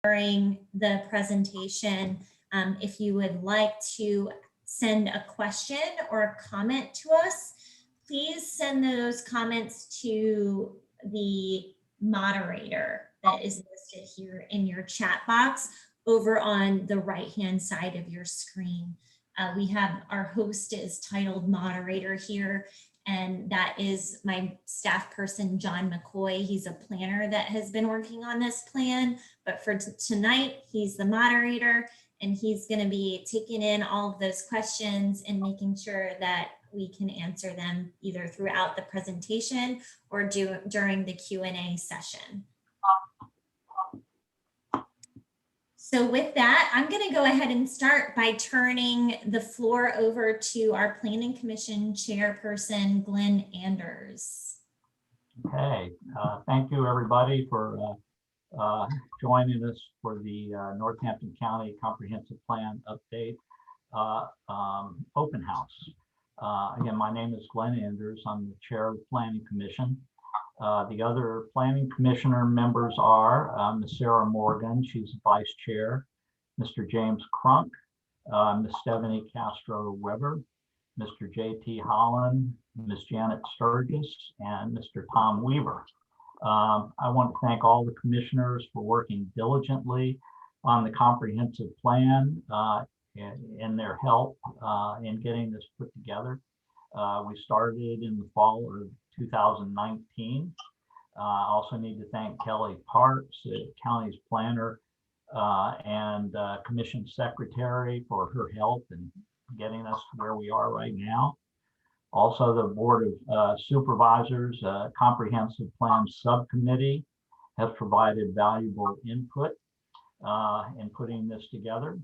during the presentation. If you would like to send a question or a comment to us, please send those comments to the moderator that is listed here in your chat box over on the right-hand side of your screen. We have our host is titled moderator here, and that is my staff person, John McCoy. He's a planner that has been working on this plan, but for tonight, he's the moderator, and he's going to be taking in all of those questions and making sure that we can answer them either throughout the presentation or during the Q&A session. So with that, I'm going to go ahead and start by turning the floor over to our Planning Commission Chairperson, Glenn Anders. Okay, thank you everybody for joining us for the Northampton County Comprehensive Plan Update Open House. Again, my name is Glenn Anders. I'm the chair of the Planning Commission. The other planning commissioner members are Ms. Sarah Morgan, she's vice chair, Mr. James Crunk, Ms. Stephanie Castro Weber, Mr. J.T. Holland, Ms. Janet Sturgis, and Mr. Tom Weaver. I want to thank all the commissioners for working diligently on the comprehensive plan and their help in getting this put together. We started in the fall of 2019. I also need to thank Kelly Parks, the county's planner and commission secretary, for her help in getting us to where we are right now. Also, the Board of Supervisors Comprehensive Plan Subcommittee has provided valuable input in putting this together.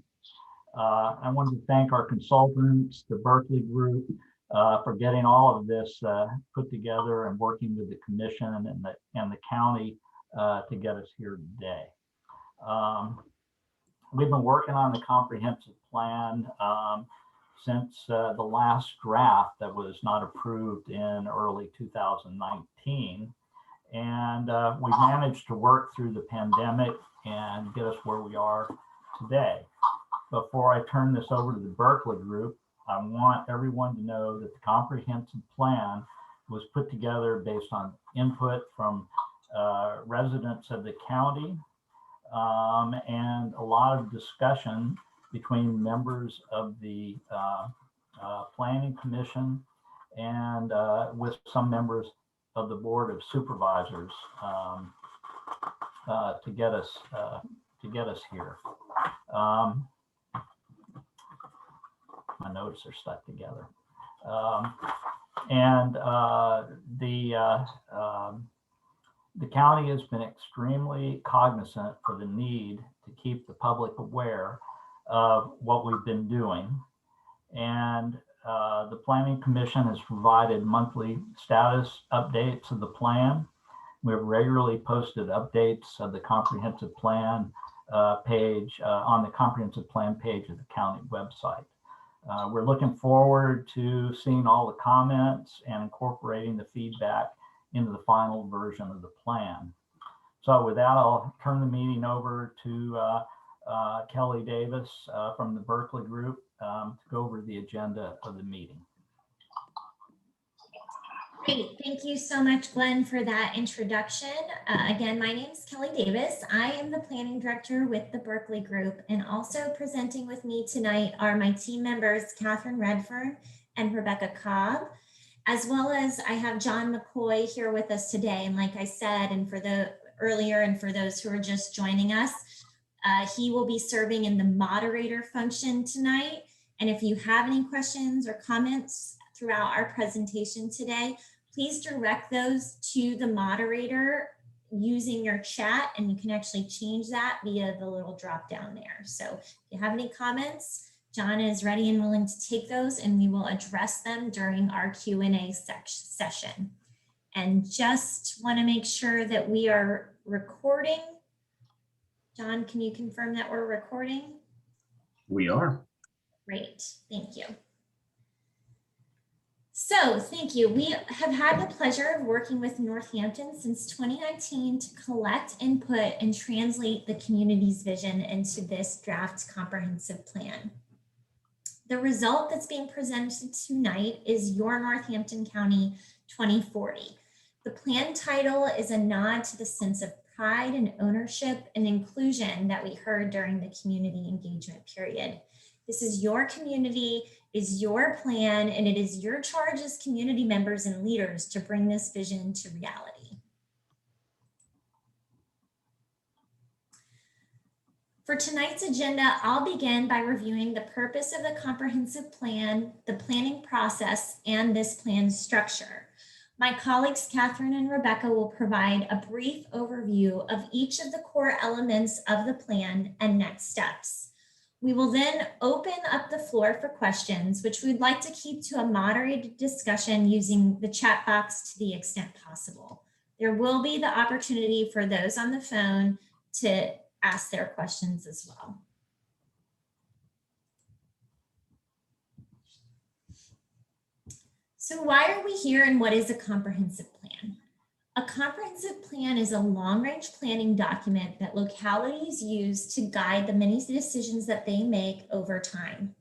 I wanted to thank our consultants, the Berkeley Group, for getting all of this put together and working with the commission and the county to get us here today. We've been working on the comprehensive plan since the last draft that was not approved in early 2019. And we managed to work through the pandemic and get us where we are today. Before I turn this over to the Berkeley Group, I want everyone to know that the comprehensive plan was put together based on input from residents of the county and a lot of discussion between members of the Planning Commission and with some members of the Board of Supervisors to get us here. My notes are stuck together. The county has been extremely cognizant for the need to keep the public aware of what we've been doing. And the Planning Commission has provided monthly status updates of the plan. We've regularly posted updates of the comprehensive plan page on the comprehensive plan page of the county website. We're looking forward to seeing all the comments and incorporating the feedback into the final version of the plan. So with that, I'll turn the meeting over to Kelly Davis from the Berkeley Group to go over the agenda of the meeting. Great, thank you so much, Glenn, for that introduction. Again, my name is Kelly Davis. I am the planning director with the Berkeley Group, and also presenting with me tonight are my team members, Catherine Redfern and Rebecca Cobb, as well as I have John McCoy here with us today. And like I said, and for the earlier and for those who are just joining us, he will be serving in the moderator function tonight. And if you have any questions or comments throughout our presentation today, please direct those to the moderator using your chat, and you can actually change that via the little drop down there. So if you have any comments, John is ready and willing to take those, and we will address them during our Q&A session. And just want to make sure that we are recording. John, can you confirm that we're recording? We are. Great, thank you. So thank you. We have had the pleasure of working with Northampton since 2019 to collect input and translate the community's vision into this draft comprehensive plan. The result that's being presented tonight is your Northampton County 2040. The plan title is a nod to the sense of pride and ownership and inclusion that we heard during the community engagement period. This is your community, is your plan, and it is your charge as community members and leaders to bring this vision to reality. For tonight's agenda, I'll begin by reviewing the purpose of the comprehensive plan, the planning process, and this plan's structure. My colleagues, Catherine and Rebecca, will provide a brief overview of each of the core elements of the plan and next steps. We will then open up the floor for questions, which we'd like to keep to a moderated discussion using the chat box to the extent possible. There will be the opportunity for those on the phone to ask their questions as well. So why are we here and what is a comprehensive plan? A comprehensive plan is a long-range planning document that localities use to guide the many decisions that they make over time.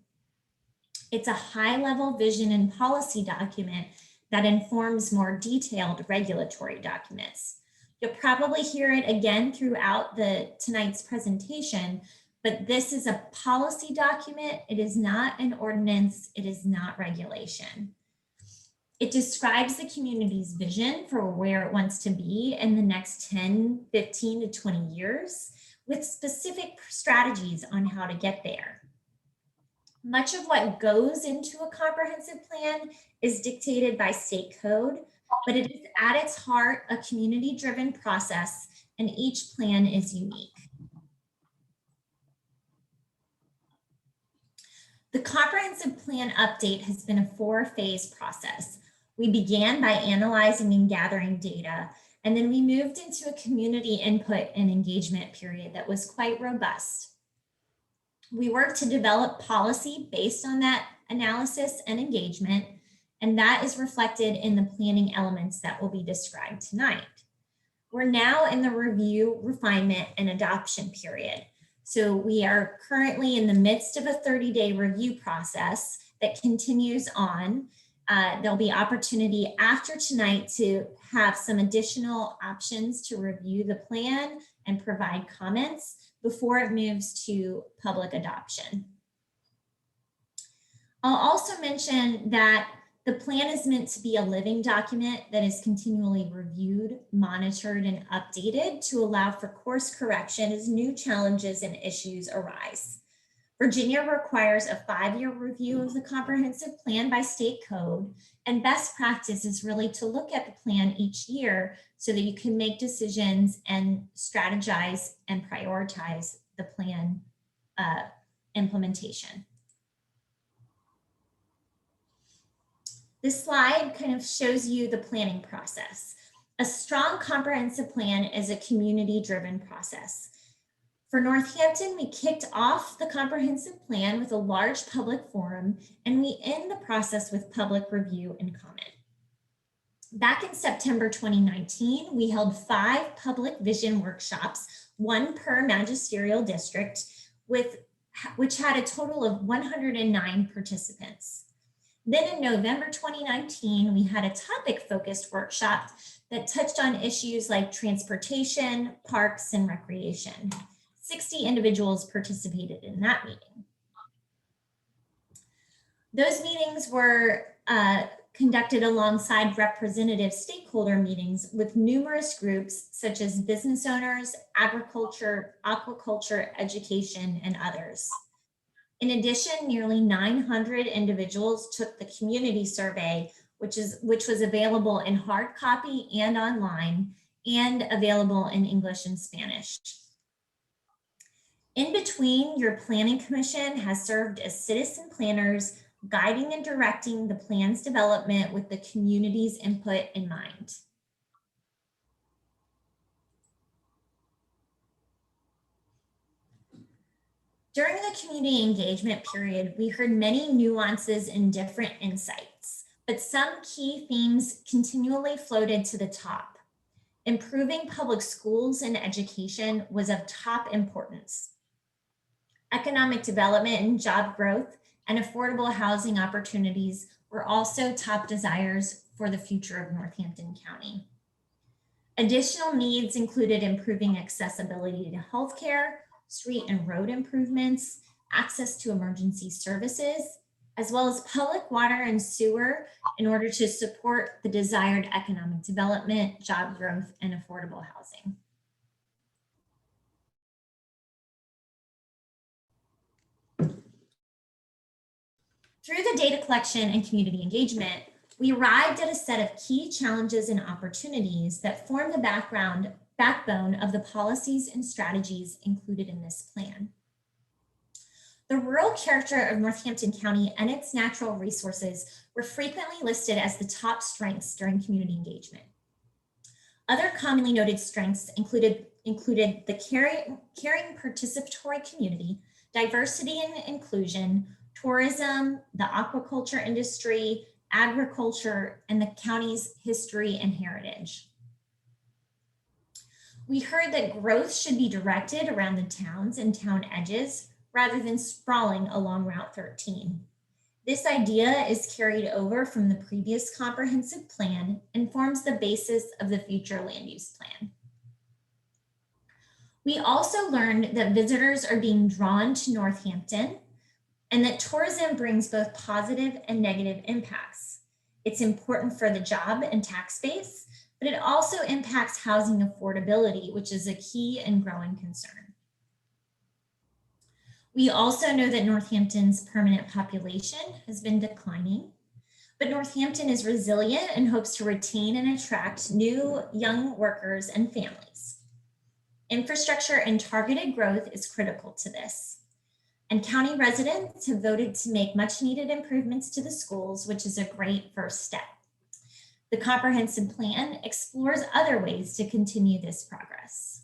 It's a high-level vision and policy document that informs more detailed regulatory documents. You'll probably hear it again throughout tonight's presentation, but this is a policy document. It is not an ordinance. It is not regulation. It describes the community's vision for where it wants to be in the next 10, 15 to 20 years with specific strategies on how to get there. Much of what goes into a comprehensive plan is dictated by state code, but it is at its heart a community-driven process, and each plan is unique. The comprehensive plan update has been a 4-phase process. We began by analyzing and gathering data, and then we moved into a community input and engagement period that was quite robust. We worked to develop policy based on that analysis and engagement, and that is reflected in the planning elements that will be described tonight. We're now in the review, refinement, and adoption period. So we are currently in the midst of a 30-day review process that continues on. There'll be opportunity after tonight to have some additional options to review the plan and provide comments before it moves to public adoption. I'll also mention that the plan is meant to be a living document that is continually reviewed, monitored, and updated to allow for course correction as new challenges and issues arise. Virginia requires a 5-year review of the comprehensive plan by state code, and best practice is really to look at the plan each year so that you can make decisions and strategize and prioritize the plan implementation. This slide kind of shows you the planning process. A strong comprehensive plan is a community-driven process. For Northampton, we kicked off the comprehensive plan with a large public forum, and we end the process with public review and comment. Back in September 2019, we held 5 public vision workshops, 1 per magisterial district, which had a total of 109 participants. Then in November 2019, we had a topic-focused workshop that touched on issues like transportation, parks, and recreation. 60 individuals participated in that meeting. Those meetings were conducted alongside representative stakeholder meetings with numerous groups such as business owners, agriculture, aquaculture, education, and others. In addition, nearly 900 individuals took the community survey, which was available in hard copy and online, and available in English and Spanish. In between, your planning commission has served as citizen planners, guiding and directing the plan's development with the community's input in mind. During the community engagement period, we heard many nuances and different insights. but some key themes continually floated to the top. Improving public schools and education was of top importance. Economic development and job growth and affordable housing opportunities were also top desires for the future of Northampton County. Additional needs included improving accessibility to healthcare, street and road improvements, access to emergency services, as well as public water and sewer in order to support the desired economic development, job growth, and affordable housing. Through the data collection and community engagement, we arrived at a set of key challenges and opportunities that form the backbone of the policies and strategies included in this plan. The rural character of Northampton County and its natural resources were frequently listed as the top strengths during community engagement. Other commonly noted strengths included the caring participatory community, diversity and inclusion, tourism, the aquaculture industry, agriculture, and the county's history and heritage. We heard that growth should be directed around the towns and town edges rather than sprawling along Route 13. This idea is carried over from the previous comprehensive plan and forms the basis of the future land use plan. We also learned that visitors are being drawn to Northampton and that tourism brings both positive and negative impacts. It's important for the job and tax base, but it also impacts housing affordability, which is a key and growing concern. We also know that Northampton's permanent population has been declining, but Northampton is resilient and hopes to retain and attract new young workers and families. Infrastructure and targeted growth is critical to this. And county residents have voted to make much needed improvements to the schools, which is a great first step. The comprehensive plan explores other ways to continue this progress.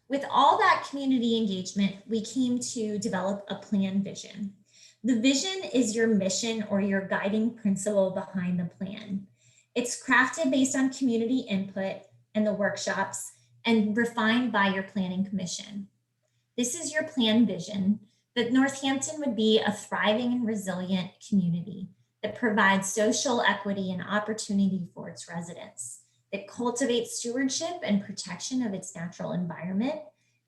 With all that community engagement, we came to develop a plan vision. The vision is your mission or your guiding principle behind the plan. It's crafted based on community input and the workshops and refined by your planning commission. This is your plan vision that Northampton would be a thriving and resilient community that provides social equity and opportunity for its residents, that cultivates stewardship and protection of its natural environment,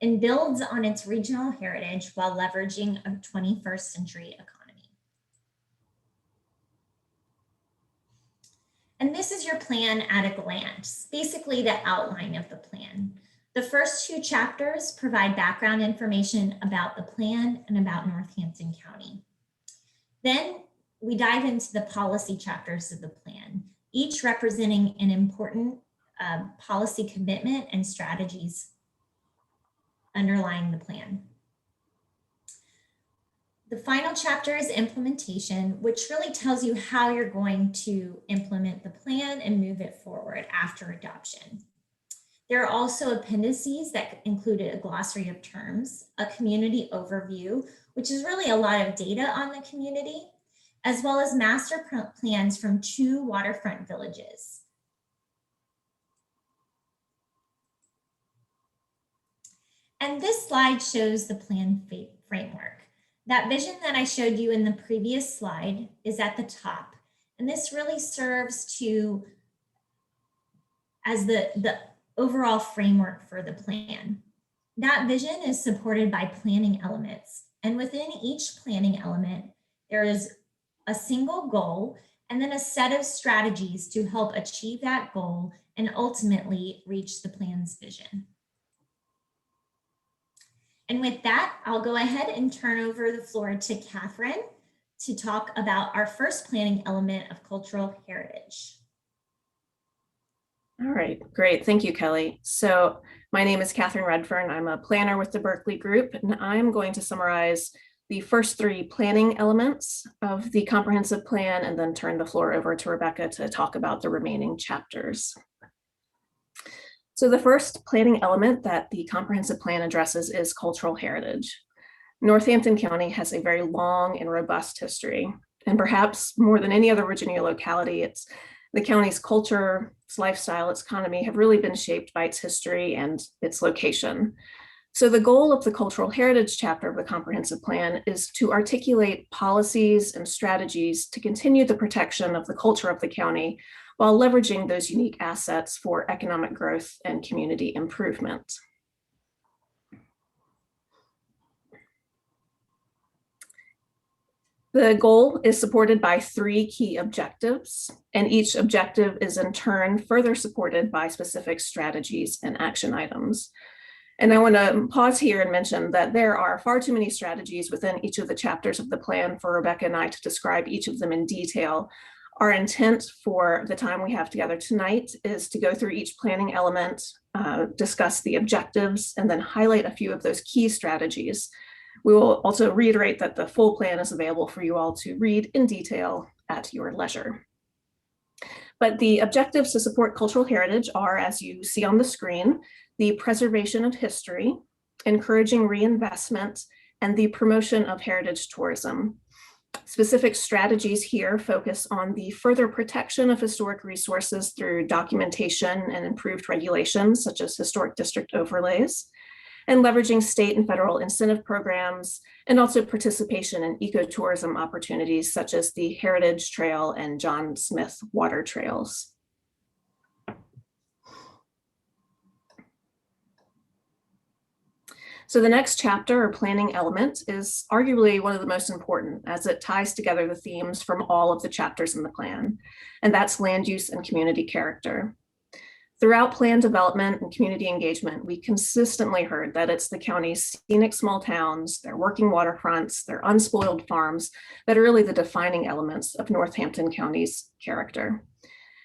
and builds on its regional heritage while leveraging a 21st century economy. And this is your plan at a glance, basically the outline of the plan. The first two chapters provide background information about the plan and about Northampton County. Then we dive into the policy chapters of the plan, each representing an important policy commitment and strategies underlying the plan. The final chapter is implementation, which really tells you how you're going to implement the plan and move it forward after adoption. There are also appendices that included a glossary of terms, a community overview, which is really a lot of data on the community, as well as master plans from 2 waterfront villages. And this slide shows the plan framework. That vision that I showed you in the previous slide is at the top. And this really serves to as the overall framework for the plan. That vision is supported by planning elements. And within each planning element, there is a single goal and then a set of strategies to help achieve that goal and ultimately reach the plan's vision. And with that, I'll go ahead and turn over the floor to Catherine to talk about our first planning element of cultural heritage. All right, great. Thank you, Kelly. So my name is Catherine Redfern. I'm a planner with the Berkeley Group, and I'm going to summarize the first 3 planning elements of the comprehensive plan and then turn the floor over to Rebecca to talk about the remaining chapters. So the first planning element that the comprehensive plan addresses is cultural heritage. Northampton County has a very long and robust history. And perhaps more than any other Virginia locality, it's the county's culture, its lifestyle, its economy have really been shaped by its history and its location. So the goal of the Cultural Heritage chapter of the Comprehensive Plan is to articulate policies and strategies to continue the protection of the culture of the county while leveraging those unique assets for economic growth and community improvement. The goal is supported by 3 key objectives, and each objective is in turn further supported by specific strategies and action items. And I want to pause here and mention that there are far too many strategies within each of the chapters of the plan for Rebecca and I to describe each of them in detail. Our intent for the time we have together tonight is to go through each planning element, discuss the objectives, and then highlight a few of those key strategies. We will also reiterate that the full plan is available for you all to read in detail at your leisure. But the objectives to support cultural heritage are, as you see on the screen, the preservation of history, encouraging reinvestment, and the promotion of heritage tourism. Specific strategies here focus on the further protection of historic resources through documentation and improved regulations, such as historic district overlays, and leveraging state and federal incentive programs, and also participation in ecotourism opportunities such as the Heritage Trail and John Smith Water Trails. So the next chapter or planning element is arguably one of the most important as it ties together the themes from all of the chapters in the plan, and that's land use and community character. Throughout plan development and community engagement, we consistently heard that it's the county's scenic small towns, their working waterfronts, their unspoiled farms that are really the defining elements of Northampton County's character.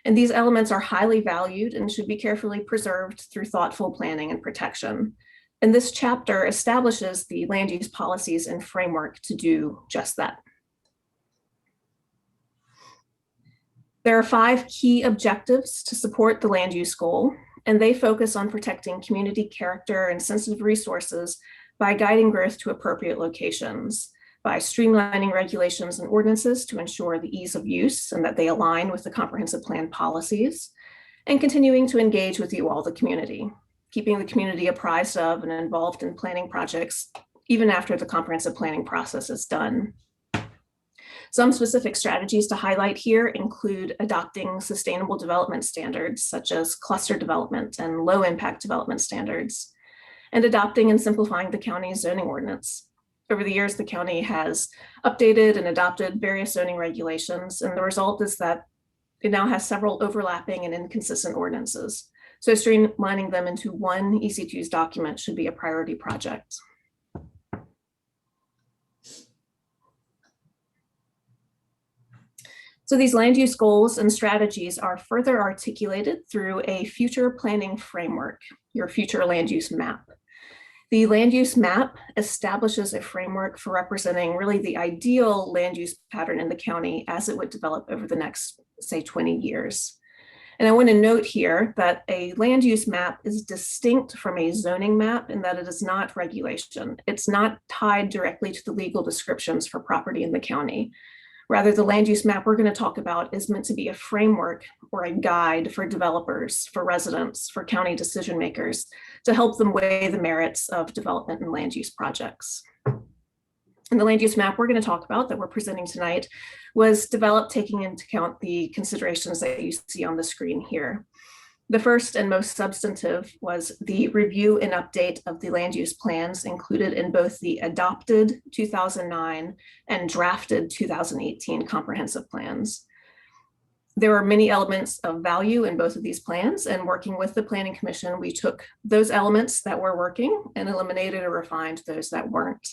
And these elements are highly valued and should be carefully preserved through thoughtful planning and protection. And this chapter establishes the land use policies and framework to do just that. There are 5 key objectives to support the land use goal, and they focus on protecting community character and sensitive resources by guiding growth to appropriate locations, by streamlining regulations and ordinances to ensure the ease of use and that they align with the comprehensive plan policies, and continuing to engage with you all, the community, keeping the community apprised of and involved in planning projects even after the comprehensive planning process is done. Some specific strategies to highlight here include adopting sustainable development standards such as cluster development and low impact development standards, and adopting and simplifying the county's zoning ordinance. Over the years, the county has updated and adopted various zoning regulations, and the result is that it now has several overlapping and inconsistent ordinances. So streamlining them into one easy-to-use document should be a priority project. So these land use goals and strategies are further articulated through a future planning framework, your future land use map. The land use map establishes a framework for representing really the ideal land use pattern in the county as it would develop over the next, say, 20 years. And I want to note here that a land use map is distinct from a zoning map in that it is not regulation. It's not tied directly to the legal descriptions for property in the county. Rather, the land use map we're going to talk about is meant to be a framework or a guide for developers, for residents, for county decision makers to help them weigh the merits of development and land use projects. And the land use map we're going to talk about that we're presenting tonight was developed taking into account the considerations that you see on the screen here. The first and most substantive was the review and update of the land use plans included in both the adopted 2009 and drafted 2018 comprehensive plans. There were many elements of value in both of these plans, and working with the Planning Commission, we took those elements that were working and eliminated or refined those that weren't.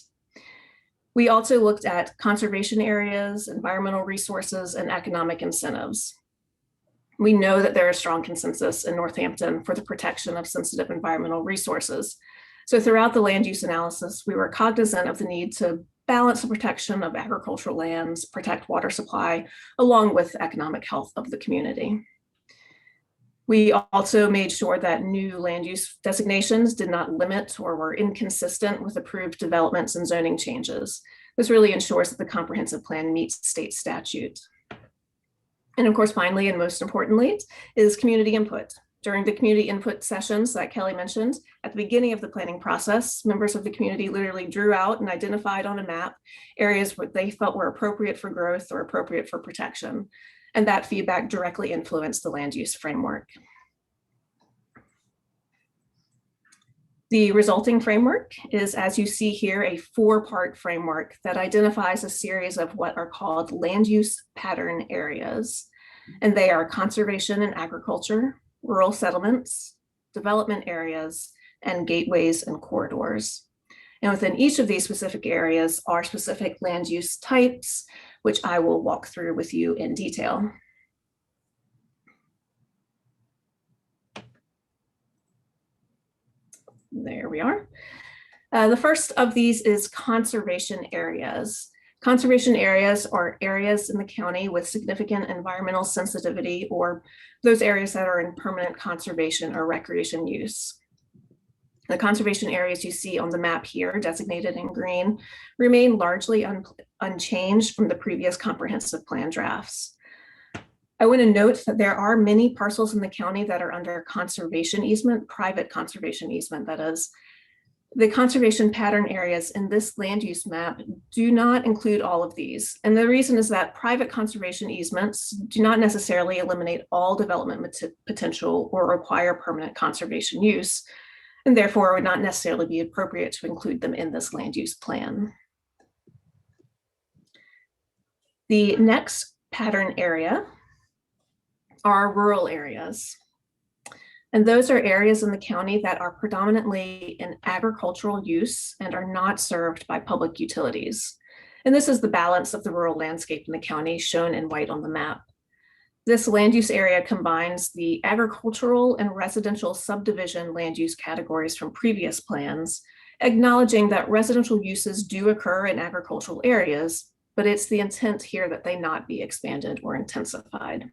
We also looked at conservation areas, environmental resources, and economic incentives. We know that there is strong consensus in Northampton for the protection of sensitive environmental resources. So throughout the land use analysis, we were cognizant of the need to balance the protection of agricultural lands, protect water supply, along with economic health of the community. We also made sure that new land use designations did not limit or were inconsistent with approved developments and zoning changes. This really ensures that the comprehensive plan meets state statute. And of course, finally, and most importantly, is community input. During the community input sessions that Kelly mentioned, at the beginning of the planning process, members of the community literally drew out and identified on a map areas where they felt were appropriate for growth or appropriate for protection. And that feedback directly influenced the land use framework. The resulting framework is, as you see here, a 4-part framework that identifies a series of what are called land use pattern areas. And they are conservation and agriculture, rural settlements, development areas, and gateways and corridors. And within each of these specific areas are specific land use types, which I will walk through with you in detail. There we are. The first of these is conservation areas. Conservation areas are areas in the county with significant environmental sensitivity, or those areas that are in permanent conservation or recreation use. The conservation areas you see on the map here, designated in green, remain largely unchanged from the previous comprehensive plan drafts. I want to note that there are many parcels in the county that are under conservation easement, private conservation easement, that is. The conservation pattern areas in this land use map do not include all of these. And the reason is that private conservation easements do not necessarily eliminate all development potential or require permanent conservation use, and therefore would not necessarily be appropriate to include them in this land use plan. The next pattern area are rural areas. And those are areas in the county that are predominantly in agricultural use and are not served by public utilities. And this is the balance of the rural landscape in the county shown in white on the map. This land use area combines the agricultural and residential subdivision land use categories from previous plans, acknowledging that residential uses do occur in agricultural areas, but it's the intent here that they not be expanded or intensified.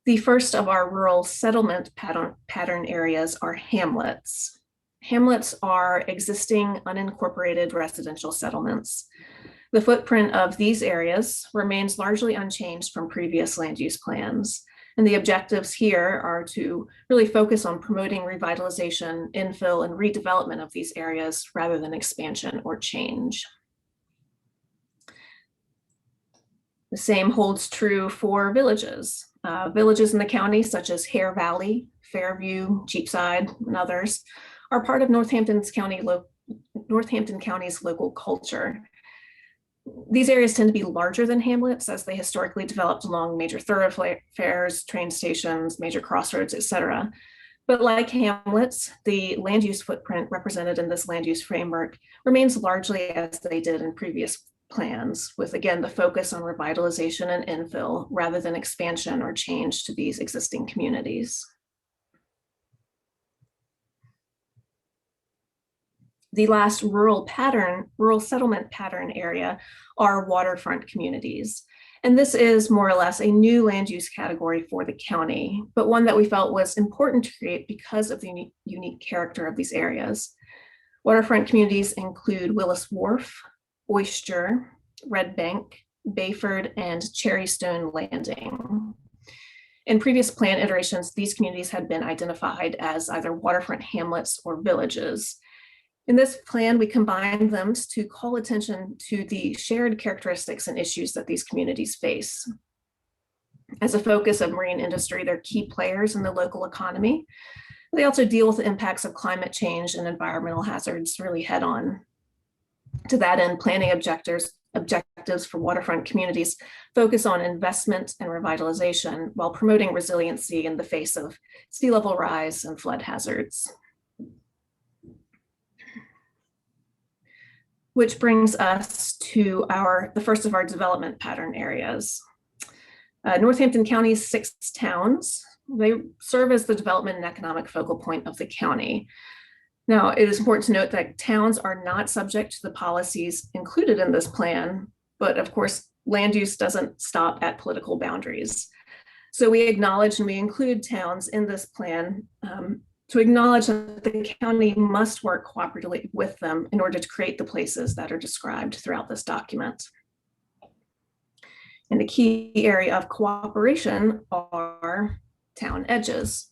The first of our rural settlement pattern areas are hamlets. Hamlets are existing unincorporated residential settlements. The footprint of these areas remains largely unchanged from previous land use plans. And the objectives here are to really focus on promoting revitalization, infill, and redevelopment of these areas rather than expansion or change. The same holds true for villages. Villages in the county, such as Hare Valley, Fairview, Cheapside, and others, are part of Northampton County's local culture. These areas tend to be larger than hamlets as they historically developed along major thoroughfares, train stations, major crossroads, etc. But like hamlets, the land use footprint represented in this land use framework remains largely as they did in previous plans, with again the focus on revitalization and infill rather than expansion or change to these existing communities. The last rural settlement pattern area are waterfront communities. And this is more or less a new land use category for the county, but one that we felt was important to create because of the unique character of these areas. Waterfront communities include Willis Wharf, Oyster, Red Bank, Bayford, and Cherrystone Landing. In previous plan iterations, these communities had been identified as either waterfront hamlets or villages. In this plan, we combined them to call attention to the shared characteristics and issues that these communities face. As a focus of marine industry, they're key players in the local economy. They also deal with the impacts of climate change and environmental hazards really head on. To that end, planning objectives for waterfront communities focus on investment and revitalization while promoting resiliency in the face of sea level rise and flood hazards. Which brings us to the first of our development pattern areas. Northampton County's 6 towns, they serve as the development and economic focal point of the county. Now, it is important to note that towns are not subject to the policies included in this plan, but of course, land use doesn't stop at political boundaries. So we acknowledge and we include towns in this plan to acknowledge that the county must work cooperatively with them in order to create the places that are described throughout this document. And the key area of cooperation are town edges.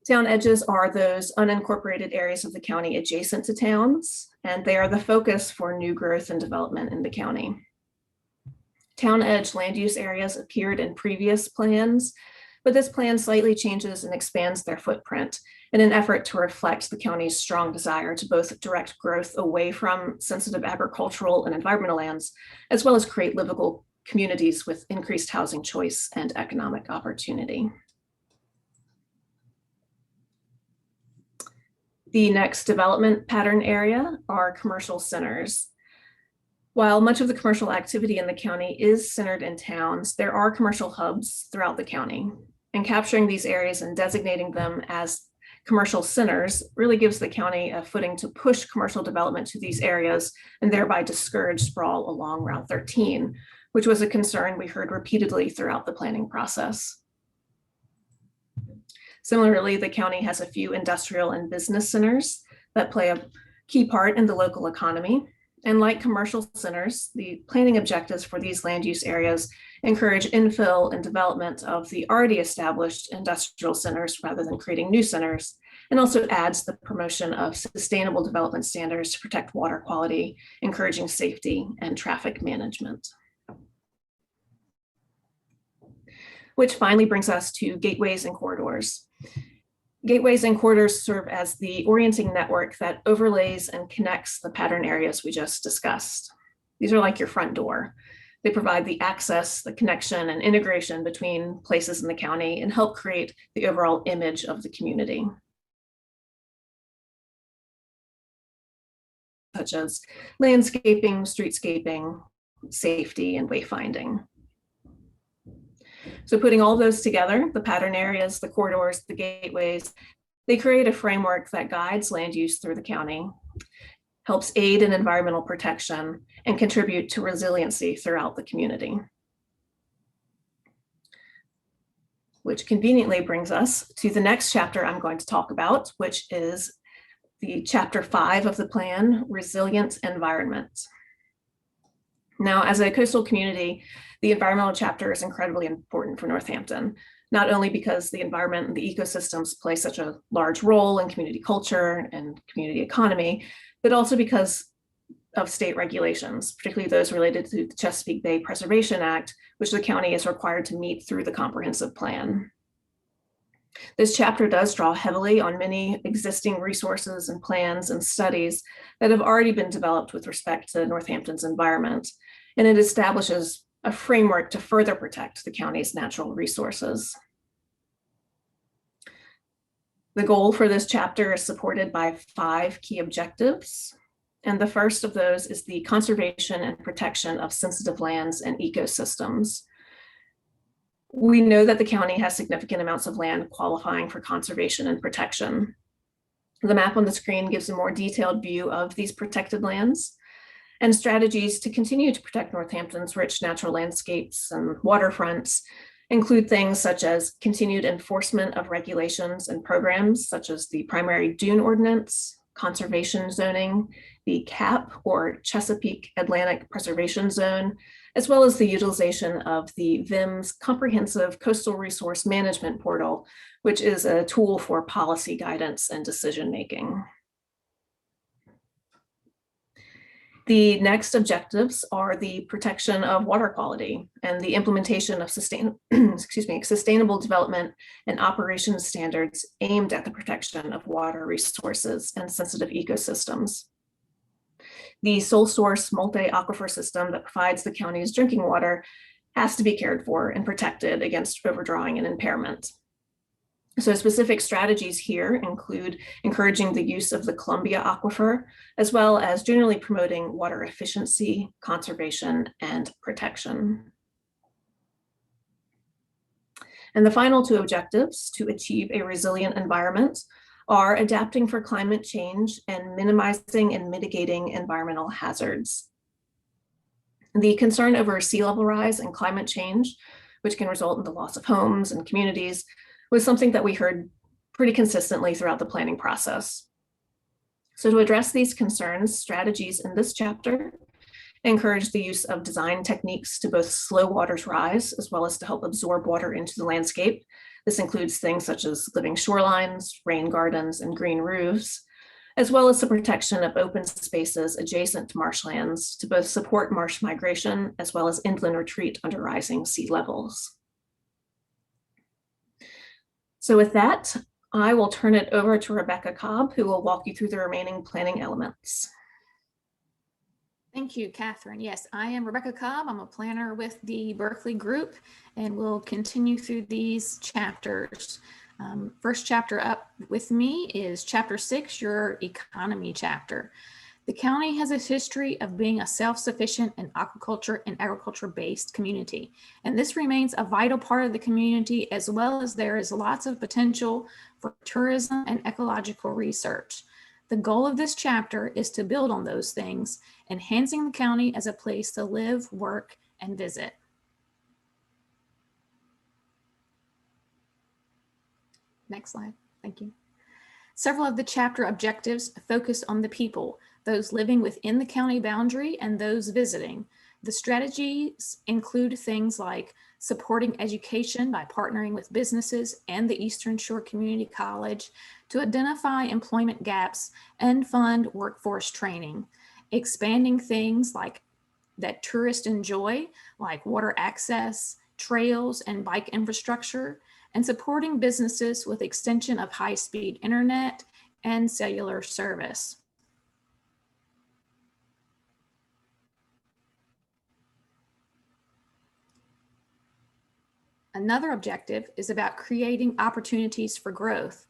Town edges are those unincorporated areas of the county adjacent to towns, and they are the focus for new growth and development in the county. Town edge land use areas appeared in previous plans, but this plan slightly changes and expands their footprint in an effort to reflect the county's strong desire to both direct growth away from sensitive agricultural and environmental lands, as well as create livable communities with increased housing choice and economic opportunity. The next development pattern area are commercial centers. While much of the commercial activity in the county is centered in towns, there are commercial hubs throughout the county, and capturing these areas and designating them as commercial centers really gives the county a footing to push commercial development to these areas and thereby discourage sprawl along Route 13, which was a concern we heard repeatedly throughout the planning process. Similarly, the county has a few industrial and business centers that play a key part in the local economy. And like commercial centers, the planning objectives for these land use areas encourage infill and development of the already established industrial centers rather than creating new centers, and also adds the promotion of sustainable development standards to protect water quality, encouraging safety and traffic management. Which finally brings us to gateways and corridors. Gateways and corridors serve as the orienting network that overlays and connects the pattern areas we just discussed. These are like your front door. They provide the access, the connection, and integration between places in the county and help create the overall image of the community, such as landscaping, streetscaping, safety, and wayfinding. So putting all those together, the pattern areas, the corridors, the gateways, they create a framework that guides land use through the county, helps aid in environmental protection, and contribute to resiliency throughout the community. Which conveniently brings us to the next chapter I'm going to talk about, which is the chapter 5 of the plan, Resilient Environment. Now, as a coastal community, the environmental chapter is incredibly important for Northampton, not only because the environment and the ecosystems play such a large role in community culture and community economy, but also because of state regulations, particularly those related to the Chesapeake Bay Preservation Act, which the county is required to meet through the comprehensive plan. This chapter does draw heavily on many existing resources and plans and studies that have already been developed with respect to Northampton's environment, and it establishes a framework to further protect the county's natural resources. The goal for this chapter is supported by 5 key objectives, and the first of those is the conservation and protection of sensitive lands and ecosystems. We know that the county has significant amounts of land qualifying for conservation and protection. The map on the screen gives a more detailed view of these protected lands, and strategies to continue to protect Northampton's rich natural landscapes and waterfronts include things such as continued enforcement of regulations and programs such as the Primary Dune Ordinance, conservation zoning, the CAP or Chesapeake Atlantic Preservation Zone, as well as the utilization of the VIM's Comprehensive Coastal Resource Management Portal, which is a tool for policy guidance and decision-making. The next objectives are the protection of water quality and the implementation of sustainable development and operations standards aimed at the protection of water resources and sensitive ecosystems. The sole source multi-aquifer system that provides the county's drinking water has to be cared for and protected against overdrawing and impairment. So specific strategies here include encouraging the use of the Columbia Aquifer, as well as generally promoting water efficiency, conservation, and protection. And the final 2 objectives to achieve a resilient environment are adapting for climate change and minimizing and mitigating environmental hazards. The concern over sea level rise and climate change, which can result in the loss of homes and communities, was something that we heard pretty consistently throughout the planning process. So to address these concerns, strategies in this chapter encourage the use of design techniques to both slow water's rise as well as to help absorb water into the landscape. This includes things such as living shorelines, rain gardens, and green roofs, as well as the protection of open spaces adjacent to marshlands to both support marsh migration as well as inland retreat under rising sea levels. So with that, I will turn it over to Rebecca Cobb, who will walk you through the remaining planning elements. Thank you, Catherine. Yes, I am Rebecca Cobb. I'm a planner with the Berkeley Group, and we'll continue through these chapters. First chapter up with me is Chapter 6, your economy chapter. The county has a history of being a self-sufficient in aquaculture and agriculture-based community, and this remains a vital part of the community, as well as there is lots of potential for tourism and ecological research. The goal of this chapter is to build on those things, enhancing the county as a place to live, work, and visit. Next slide, thank you. Several of the chapter objectives focus on the people, those living within the county boundary and those visiting. The strategies include things like supporting education by partnering with businesses and the Eastern Shore Community College to identify employment gaps and fund workforce training, expanding things like that tourists enjoy, like water access, trails, and bike infrastructure, and supporting businesses with extension of high-speed internet and cellular service. Another objective is about creating opportunities for growth.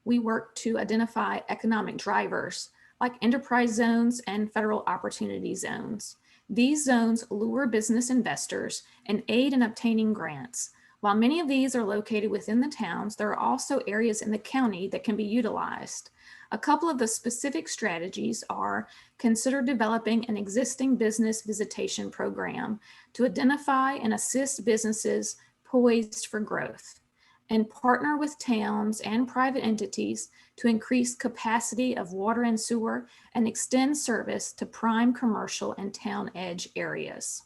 We work to identify economic drivers like enterprise zones and federal opportunity zones. These zones lure business investors and aid in obtaining grants. While many of these are located within the towns, there are also areas in the county that can be utilized. A couple of the specific strategies are consider developing an existing business visitation program to identify and assist businesses poised for growth, and partner with towns and private entities to increase capacity of water and sewer and extend service to prime commercial and town edge areas.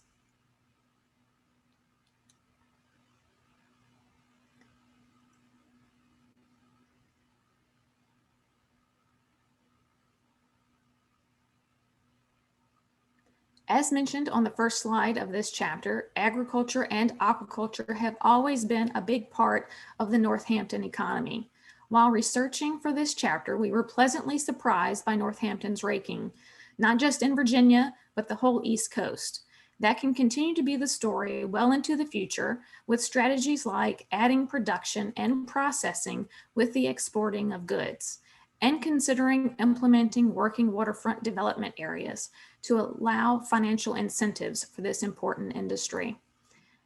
As mentioned on the first slide of this chapter, agriculture and aquaculture have always been a big part of the Northampton economy. While researching for this chapter, we were pleasantly surprised by Northampton's ranking, not just in Virginia, but the whole East Coast. That can continue to be the story well into the future with strategies like adding production and processing with the exporting of goods, and considering implementing working waterfront development areas to allow financial incentives for this important industry.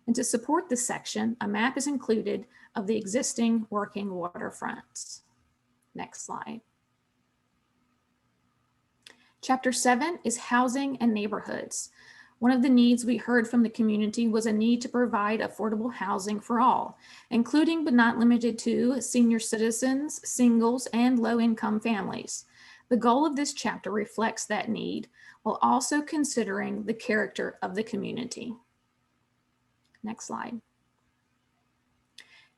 And to support this section, a map is included of the existing working waterfronts. Next slide. Chapter 7 is housing and neighborhoods. One of the needs we heard from the community was a need to provide affordable housing for all, including but not limited to senior citizens, singles, and low-income families. The goal of this chapter reflects that need, while also considering the character of the community. Next slide.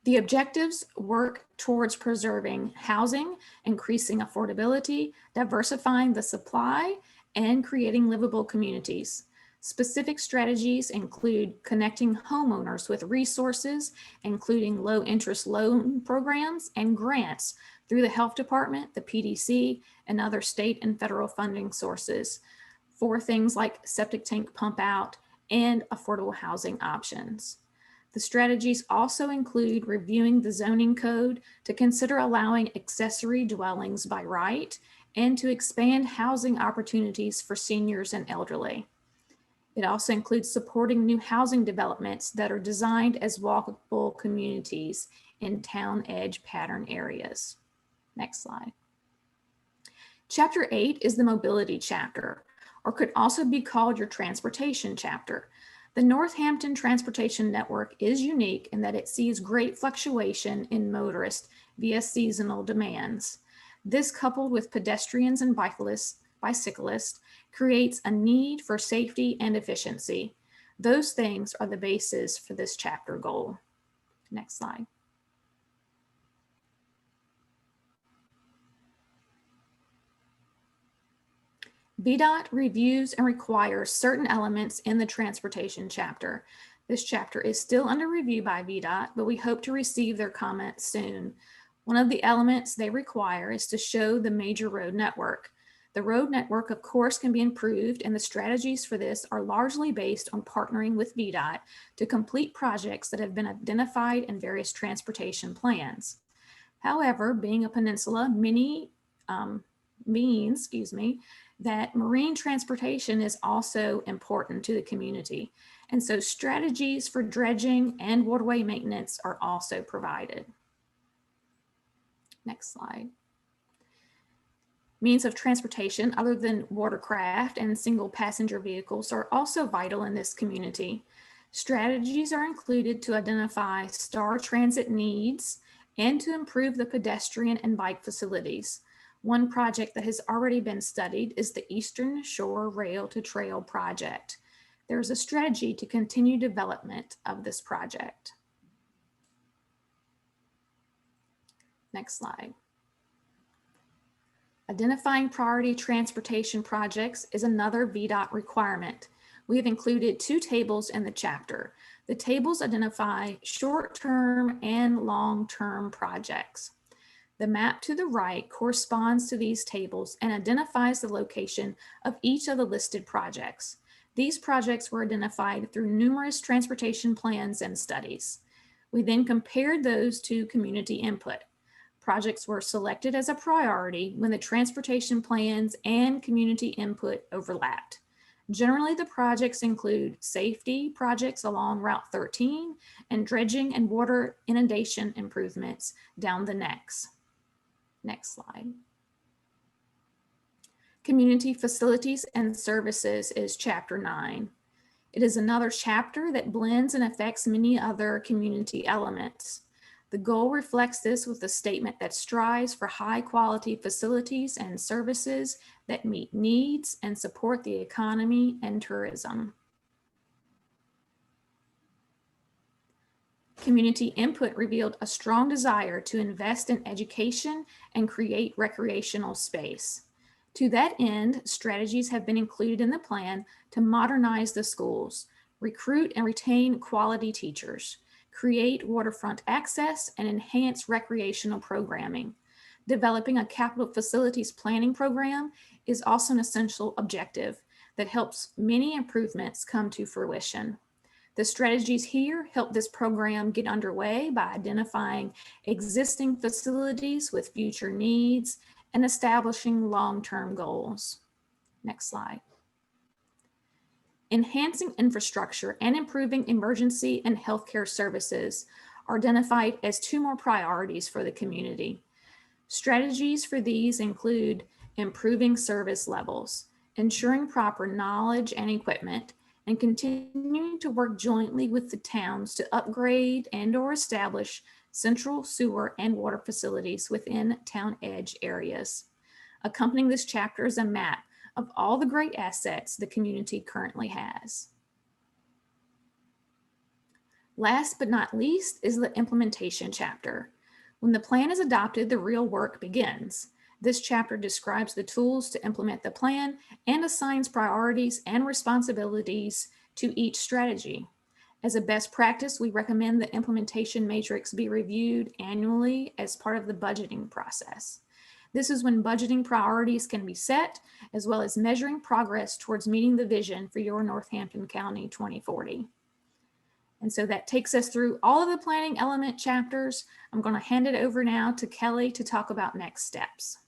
The objectives work towards preserving housing, increasing affordability, diversifying the supply, and creating livable communities. Specific strategies include connecting homeowners with resources, including low interest loan programs and grants through the Health Department, the PDC, and other state and federal funding sources for things like septic tank pump out and affordable housing options. The strategies also include reviewing the zoning code to consider allowing accessory dwellings by right and to expand housing opportunities for seniors and elderly. It also includes supporting new housing developments that are designed as walkable communities in town edge pattern areas. Next slide. Chapter 8 is the mobility chapter, or could also be called your transportation chapter. The Northampton transportation network is unique in that it sees great fluctuation in motorists via seasonal demands. This, coupled with pedestrians and bicyclists, creates a need for safety and efficiency. Those things are the basis for this chapter goal. Next slide. VDOT reviews and requires certain elements in the transportation chapter. This chapter is still under review by VDOT, but we hope to receive their comments soon. One of the elements they require is to show the major road network. The road network, of course, can be improved, and the strategies for this are largely based on partnering with VDOT to complete projects that have been identified in various transportation plans. However, being a peninsula, means that marine transportation is also important to the community. And so strategies for dredging and waterway maintenance are also provided. Next slide. Means of transportation other than watercraft and single passenger vehicles are also vital in this community. Strategies are included to identify star transit needs and to improve the pedestrian and bike facilities. One project that has already been studied is the Eastern Shore Rail to Trail project. There's a strategy to continue development of this project. Next slide. Identifying priority transportation projects is another VDOT requirement. We have included two tables in the chapter. The tables identify short-term and long-term projects. The map to the right corresponds to these tables and identifies the location of each of the listed projects. These projects were identified through numerous transportation plans and studies. We then compared those to community input. Projects were selected as a priority when the transportation plans and community input overlapped. Generally, the projects include safety projects along Route 13 and dredging and water inundation improvements down the necks. Next slide. Community facilities and services is chapter 9. It is another chapter that blends and affects many other community elements. The goal reflects this with a statement that strives for high quality facilities and services that meet needs and support the economy and tourism. Community input revealed a strong desire to invest in education and create recreational space. To that end, strategies have been included in the plan to modernize the schools, recruit and retain quality teachers, create waterfront access, and enhance recreational programming. Developing a capital facilities planning program is also an essential objective that helps many improvements come to fruition. The strategies here help this program get underway by identifying existing facilities with future needs and establishing long-term goals. Next slide. Enhancing infrastructure and improving emergency and healthcare services are identified as two more priorities for the community. Strategies for these include improving service levels, ensuring proper knowledge and equipment, and continuing to work jointly with the towns to upgrade and/or establish central sewer and water facilities within town edge areas. Accompanying this chapter is a map of all the great assets the community currently has. Last but not least is the implementation chapter. When the plan is adopted, the real work begins. This chapter describes the tools to implement the plan and assigns priorities and responsibilities to each strategy. As a best practice, we recommend the implementation matrix be reviewed annually as part of the budgeting process. This is when budgeting priorities can be set, as well as measuring progress towards meeting the vision for your Northampton County 2040. And so that takes us through all of the planning element chapters. I'm going to hand it over now to Kelly to talk about next steps.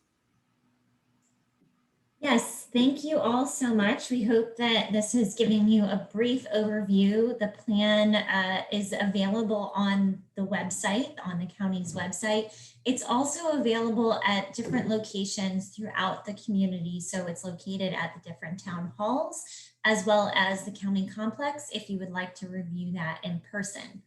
Yes, thank you all so much. We hope that this has given you a brief overview. The plan is available on the website, on the county's website. It's also available at different locations throughout the community. So it's located at the different town halls, as well as the county complex if you would like to review that in person.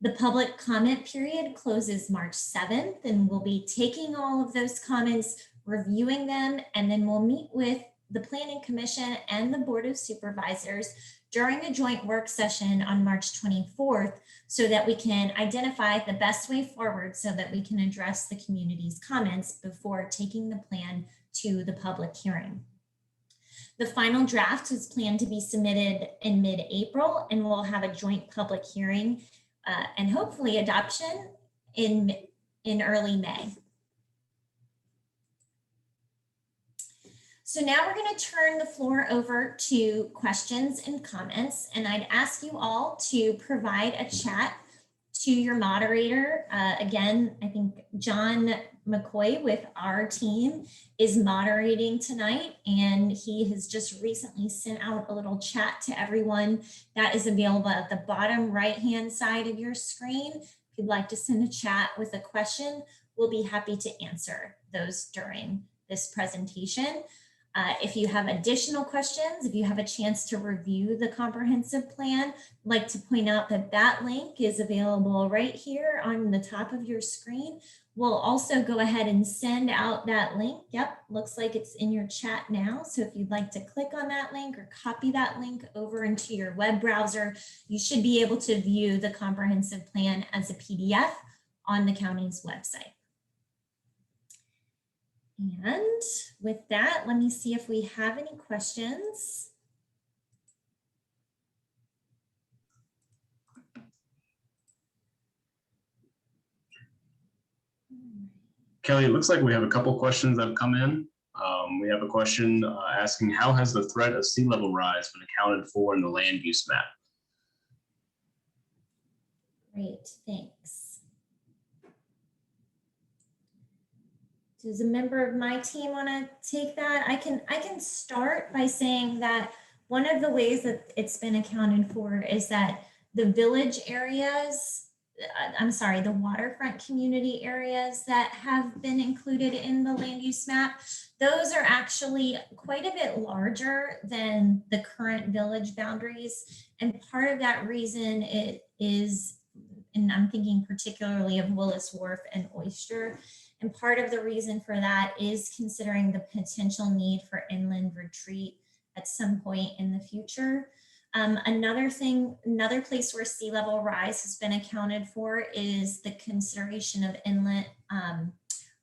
The public comment period closes March 7th, and we'll be taking all of those comments, reviewing them, and then we'll meet with the Planning Commission and the Board of Supervisors during a joint work session on March 24th so that we can identify the best way forward so that we can address the community's comments before taking the plan to the public hearing. The final draft is planned to be submitted in mid-April, and we'll have a joint public hearing and hopefully adoption in early May. So now we're going to turn the floor over to questions and comments, and I'd ask you all to provide a chat to your moderator. Again, I think John McCoy with our team is moderating tonight, and he has just recently sent out a little chat to everyone that is available at the bottom right-hand side of your screen. If you'd like to send a chat with a question, we'll be happy to answer those during this presentation. If you have additional questions, if you have a chance to review the comprehensive plan, I'd like to point out that that link is available right here on the top of your screen. We'll also go ahead and send out that link. Yep, looks like it's in your chat now. So if you'd like to click on that link or copy that link over into your web browser, you should be able to view the comprehensive plan as a PDF on the county's website. And with that, let me see if we have any questions. Kelly, it looks like we have a couple questions that have come in. We have a question asking, how has the threat of sea level rise been accounted for in the land use map? Great, thanks. Does a member of my team want to take that? I can start by saying that one of the ways that it's been accounted for is that the village areas, the waterfront community areas that have been included in the land use map, those are actually quite a bit larger than the current village boundaries. And part of that reason it is, and I'm thinking particularly of Willis Wharf and Oyster, and part of the reason for that is considering the potential need for inland retreat at some point in the future. Another place where sea level rise has been accounted for is the consideration of inland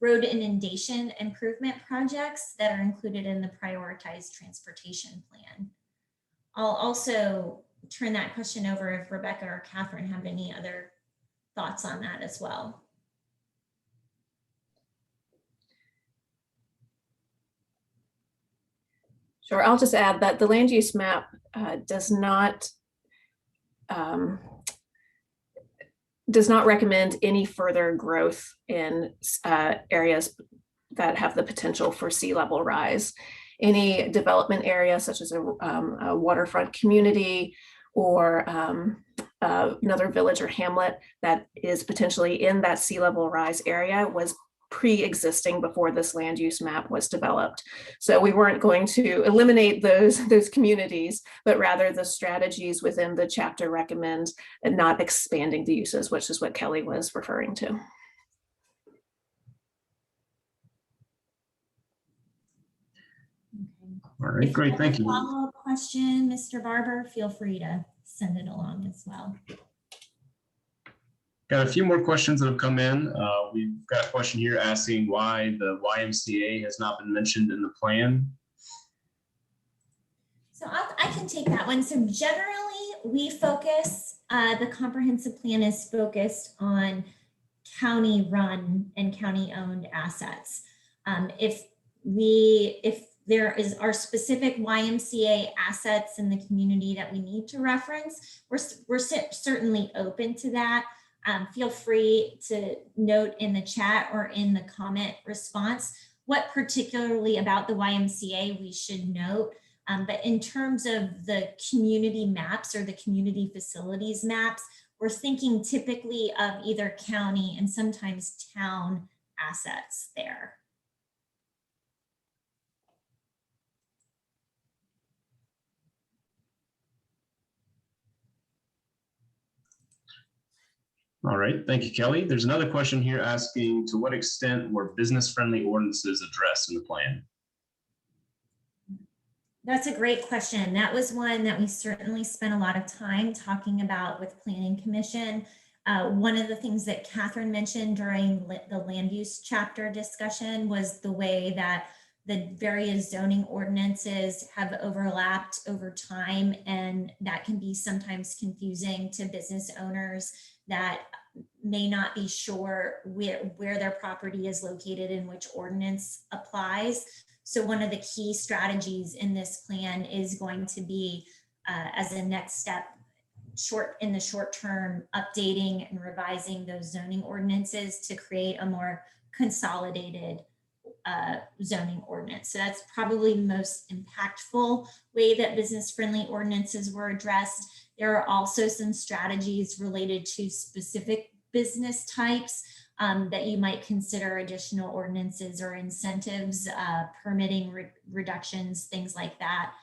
road inundation improvement projects that are included in the prioritized transportation plan. I'll also turn that question over if Rebecca or Catherine have any other thoughts on that as well. Sure, I'll just add that the land use map does not recommend any further growth in areas that have the potential for sea level rise. Any development area such as a waterfront community or another village or hamlet that is potentially in that sea level rise area was pre-existing before this land use map was developed. So we weren't going to eliminate those communities, but rather the strategies within the chapter recommend and not expanding the uses, which is what Kelly was referring to. All right, great, thank you. Follow-up question, Mr. Barber, feel free to send it along as well. Got a few more questions that have come in. We've got a question here asking why the YMCA has not been mentioned in the plan. So I can take that one. So generally we focus, the comprehensive plan is focused on county run and county owned assets. If there are specific YMCA assets in the community that we need to reference, we're certainly open to that. Feel free to note in the chat or in the comment response what particularly about the YMCA we should note. But in terms of the community maps or the community facilities maps, we're thinking typically of either county and sometimes town assets there. All right, thank you, Kelly. There's another question here asking, to what extent were business-friendly ordinances addressed in the plan? That's a great question. That was one that we certainly spent a lot of time talking about with Planning Commission. One of the things that Catherine mentioned during the land use chapter discussion was the way that the various zoning ordinances have overlapped over time, and that can be sometimes confusing to business owners that may not be sure where their property is located and which ordinance applies. So one of the key strategies in this plan is going to be, as a next step, in the short term, updating and revising those zoning ordinances to create a more consolidated zoning ordinance. So that's probably the most impactful way that business-friendly ordinances were addressed. There are also some strategies related to specific business types that you might consider additional ordinances or incentives, permitting reductions, things like that,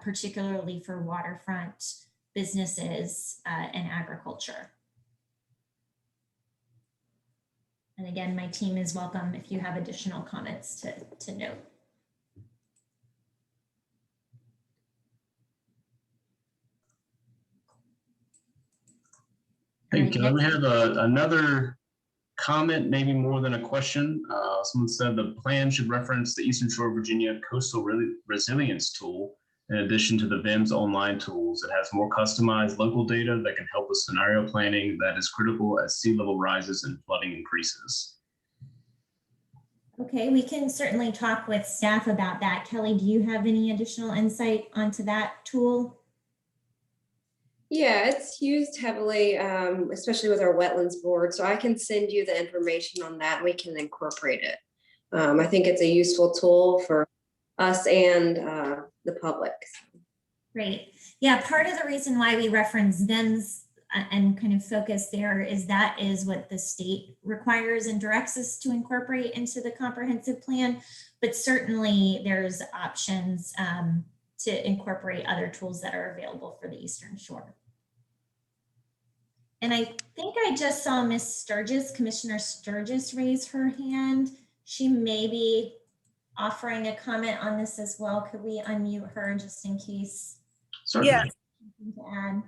particularly for waterfront businesses and agriculture. And again, my team is welcome if you have additional comments to note. Hey, Kelly, we have another comment, maybe more than a question. Someone said the plan should reference the Eastern Shore of Virginia Coastal Resilience Tool in addition to the VIMS online tools. It has more customized local data that can help with scenario planning that is critical as sea level rises and flooding increases. Okay, we can certainly talk with staff about that. Kelly, do you have any additional insight onto that tool? Yeah, it's used heavily, especially with our wetlands board. So I can send you the information on that and we can incorporate it. I think it's a useful tool for us and the public. Great. Yeah, part of the reason why we reference VIMS and kind of focus there is that is what the state requires and directs us to incorporate into the comprehensive plan. But certainly there's options to incorporate other tools that are available for the Eastern Shore. And I think I just saw Miss Sturgis, Commissioner Sturgis, raise her hand. She may be offering a comment on this as well. Could we unmute her just in case? Certainly. Yes. To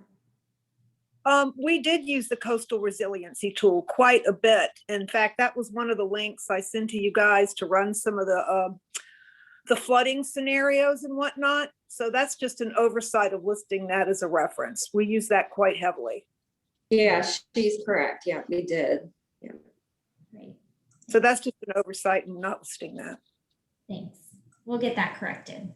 add? We did use the coastal resiliency tool quite a bit. In fact, that was one of the links I sent to you guys to run some of the flooding scenarios and whatnot. So that's just an oversight of listing that as a reference. We use that quite heavily. Yeah, she's correct. Yeah, we did. Yeah. Great. So that's just an oversight and not listing that. Thanks. We'll get that corrected.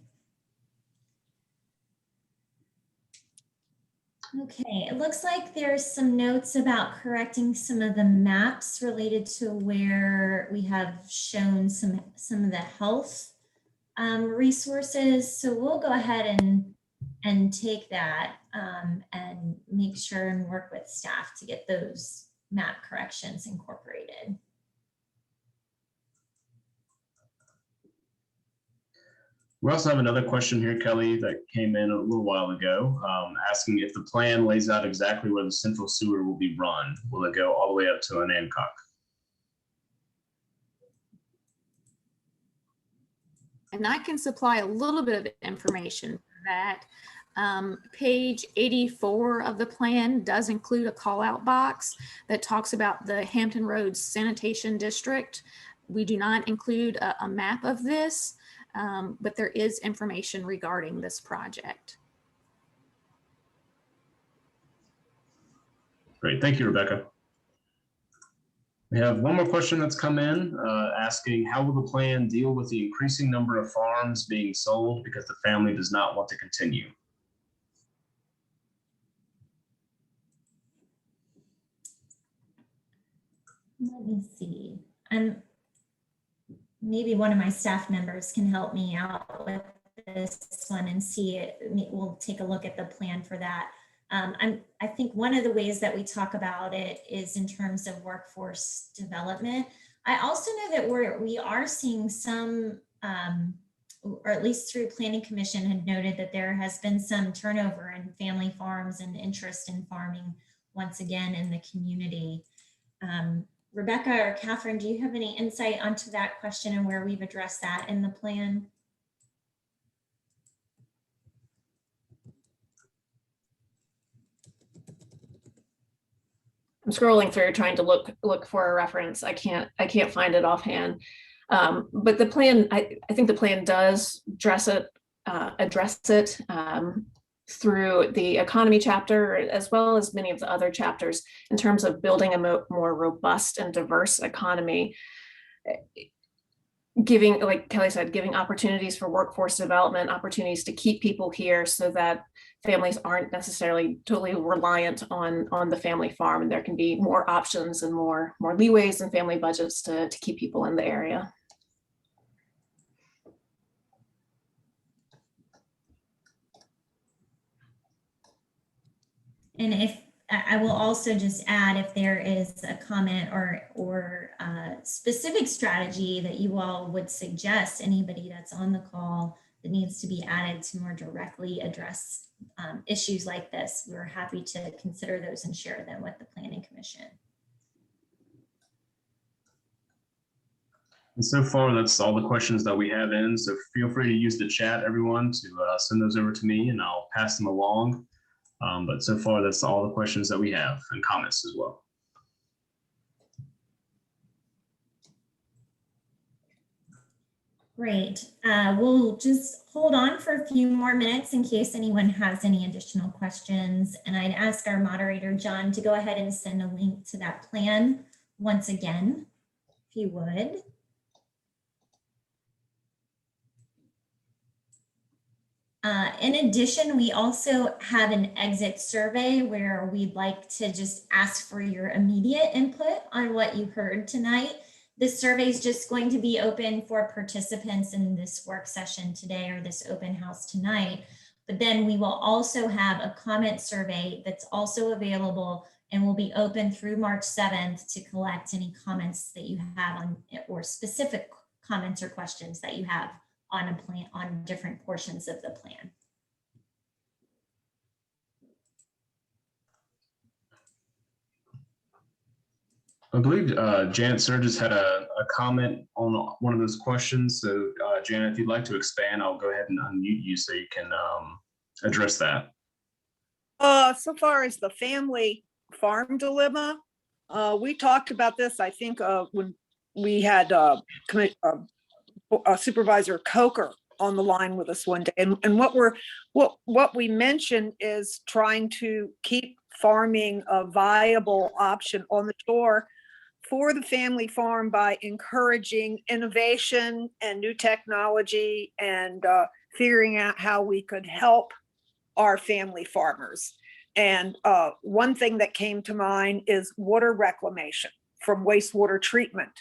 Okay, it looks like there's some notes about correcting some of the maps related to where we have shown some of the health resources. So we'll go ahead and take that and make sure and work with staff to get those map corrections incorporated. We also have another question here, Kelly, that came in a little while ago, asking if the plan lays out exactly where the central sewer will be run. Will it go all the way up to Anancock? And I can supply a little bit of information for that. Page 84 of the plan does include a call out box that talks about the Hampton Roads Sanitation District. We do not include a map of this, but there is information regarding this project. Great, thank you, Rebecca. We have one more question that's come in asking, how will the plan deal with the increasing number of farms being sold because the family does not want to continue? Let me see. Maybe one of my staff members can help me out with this one and see it. We'll take a look at the plan for that. I think one of the ways that we talk about it is in terms of workforce development. I also know that we are seeing some, or at least through Planning Commission had noted that there has been some turnover in family farms and interest in farming once again in the community. Rebecca or Catherine, do you have any insight onto that question and where we've addressed that in the plan? I'm scrolling through trying to look for a reference. I can't find it offhand. But the plan, I think the plan does address it through the economy chapter, as well as many of the other chapters, in terms of building a more robust and diverse economy, giving, like Kelly said, giving opportunities for workforce development, opportunities to keep people here so that families aren't necessarily totally reliant on the family farm, and there can be more options and more leeways in family budgets to keep people in the area. And if I will also just add, if there is a comment or a specific strategy that you all would suggest, anybody that's on the call, that needs to be added to more directly address issues like this, we're happy to consider those and share them with the Planning Commission. And so far, that's all the questions that we have in. So feel free to use the chat, everyone, to send those over to me and I'll pass them along. But so far, that's all the questions that we have and comments as well. Great. We'll just hold on for a few more minutes in case anyone has any additional questions. And I'd ask our moderator, John, to go ahead and send a link to that plan once again, if you would. In addition, we also have an exit survey where we'd like to just ask for your immediate input on what you heard tonight. This survey is just going to be open for participants in this work session today or this open house tonight. But then we will also have a comment survey that's also available and will be open through March 7th to collect any comments that you have on, or specific comments or questions that you have on a plan, on different portions of the plan. I believe Janet Surges had a comment on one of those questions. So Janet, if you'd like to expand, I'll go ahead and unmute you so you can address that. So far as the family farm dilemma, we talked about this, I think, when we had Supervisor Coker on the line with us one day, and what we mentioned is trying to keep farming a viable option on the shore for the family farm by encouraging innovation and new technology and figuring out how we could help our family farmers. And one thing that came to mind is water reclamation from wastewater treatment.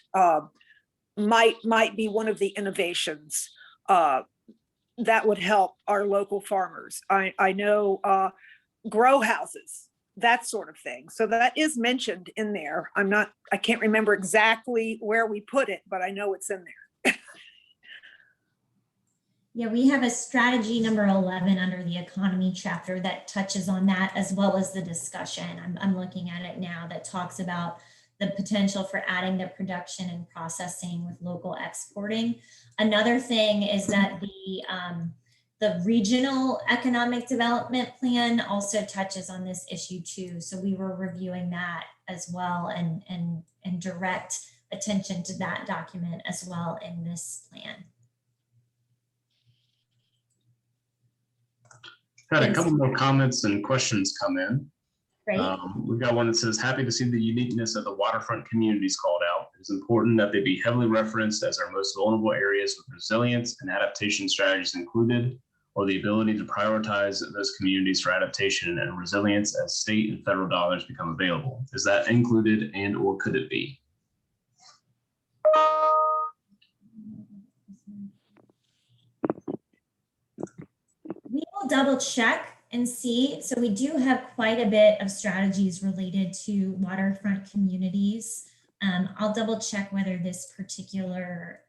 Might be one of the innovations that would help our local farmers. I know grow houses, that sort of thing. So that is mentioned in there. I can't remember exactly where we put it, but I know it's in there. Yeah, we have a strategy number 11 under the economy chapter that touches on that, as well as the discussion. I'm looking at it now, that talks about the potential for adding the production and processing with local exporting. Another thing is that the regional economic development plan also touches on this issue too. So we were reviewing that as well and direct attention to that document as well in this plan. Had a couple more comments and questions come in. Great. We've got one that says, happy to see the uniqueness of the waterfront communities called out. It is important that they be heavily referenced as our most vulnerable areas with resilience and adaptation strategies included, or the ability to prioritize those communities for adaptation and resilience as state and federal dollars become available. Is that included and or could it be? We will double check and see. So we do have quite a bit of strategies related to waterfront communities. I'll double check whether this particular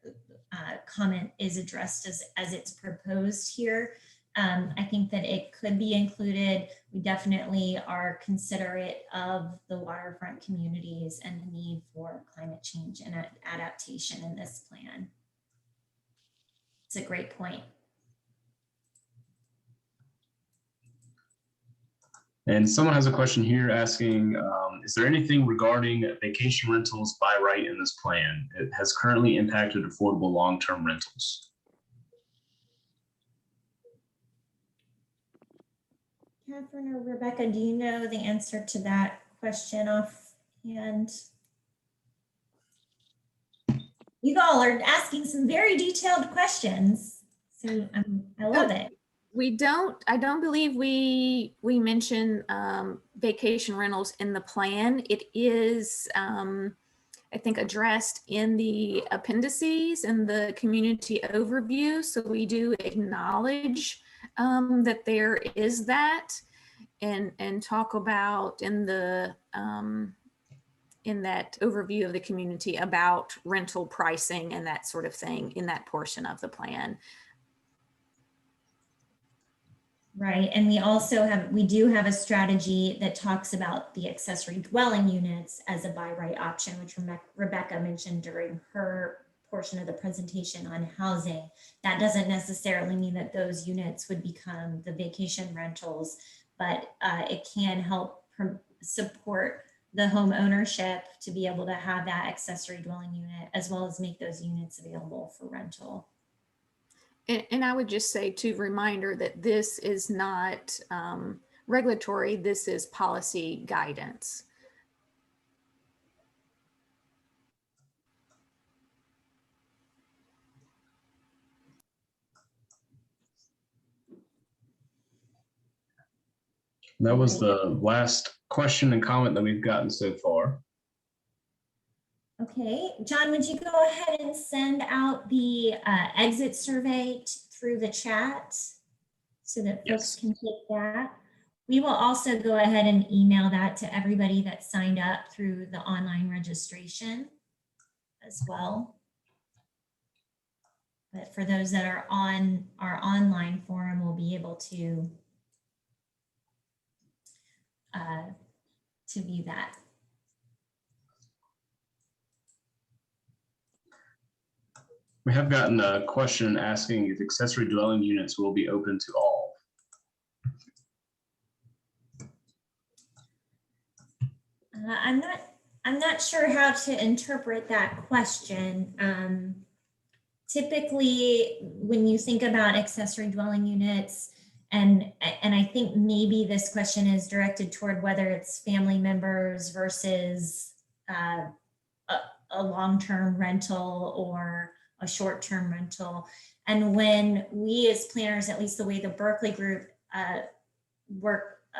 comment is addressed as it's proposed here. I think that it could be included. We definitely are considerate of the waterfront communities and the need for climate change and adaptation in this plan. It's a great point. And someone has a question here asking, is there anything regarding vacation rentals by right in this plan? It has currently impacted affordable long-term rentals. Catherine or Rebecca, do you know the answer to that question offhand? You all are asking some very detailed questions, so I love it. I don't believe we mention vacation rentals in the plan. It is, I think, addressed in the appendices and the community overview. So we do acknowledge that there is that, and talk about in the in that overview of the community about rental pricing and that sort of thing in that portion of the plan. Right, and we do have a strategy that talks about the accessory dwelling units as a by right option, which Rebecca mentioned during her portion of the presentation on housing. That doesn't necessarily mean that those units would become the vacation rentals, but it can help support the home ownership to be able to have that accessory dwelling unit, as well as make those units available for rental. And I would just say, too, reminder that this is not regulatory, this is policy guidance. That was the last question and comment that we've gotten so far. Okay, John, would you go ahead and send out the exit survey through the chat so that folks can take that? We will also go ahead and email that to everybody that signed up through the online registration as well. But for those that are on our online forum, we'll be able to view that. We have gotten a question asking if accessory dwelling units will be open to all. I'm not sure how to interpret that question. Typically, when you think about accessory dwelling units, and I think maybe this question is directed toward whether it's family members versus a long-term rental or a short-term rental. And when we as planners, at least the way the Berkeley Group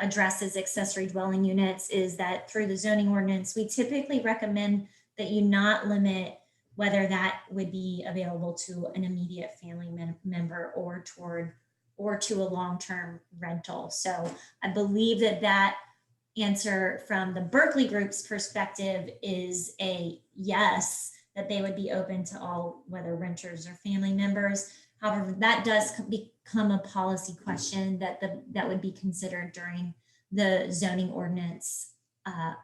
addresses accessory dwelling units, is that through the zoning ordinance, we typically recommend that you not limit whether that would be available to an immediate family member or to a long-term rental. So I believe that answer from the Berkeley Group's perspective is a yes, that they would be open to all, whether renters or family members. However, that does become a policy question that would be considered during the zoning ordinance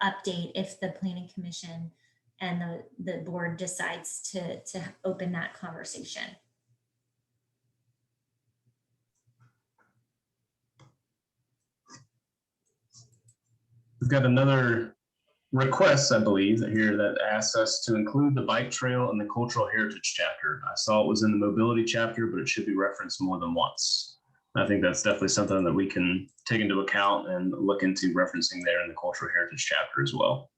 update if the Planning Commission and the board decides to open that conversation. We've got another request, I believe, here that asks us to include the bike trail in the cultural heritage chapter. I saw it was in the mobility chapter, but it should be referenced more than once. I think that's definitely something that we can take into account and look into referencing there in the cultural heritage chapter as well.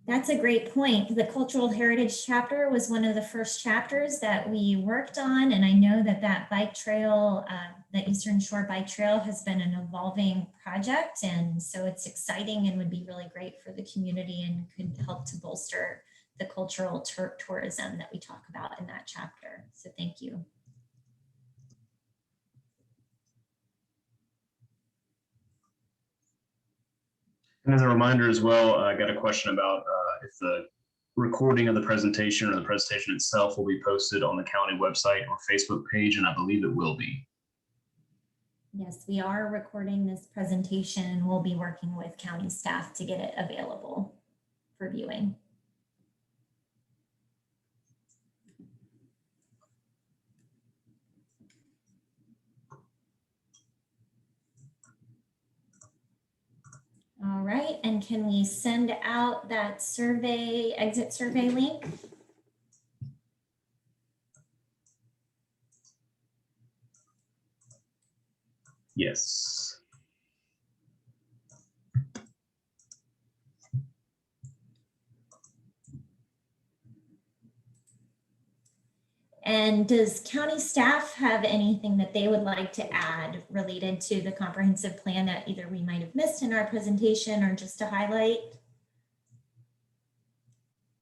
That's a great point. The cultural heritage chapter was one of the first chapters that we worked on. And I know that bike trail, the Eastern Shore Bike Trail, has been an evolving project. And so it's exciting and would be really great for the community and could help to bolster the cultural tourism that we talk about in that chapter. So thank you. And as a reminder as well, I got a question about if the recording of the presentation or the presentation itself will be posted on the county website or Facebook page, and I believe it will be. Yes, we are recording this presentation and we'll be working with county staff to get it available for viewing. All right, and can we send out that survey, exit survey link? Yes. And does county staff have anything that they would like to add related to the comprehensive plan that either we might have missed in our presentation or just to highlight?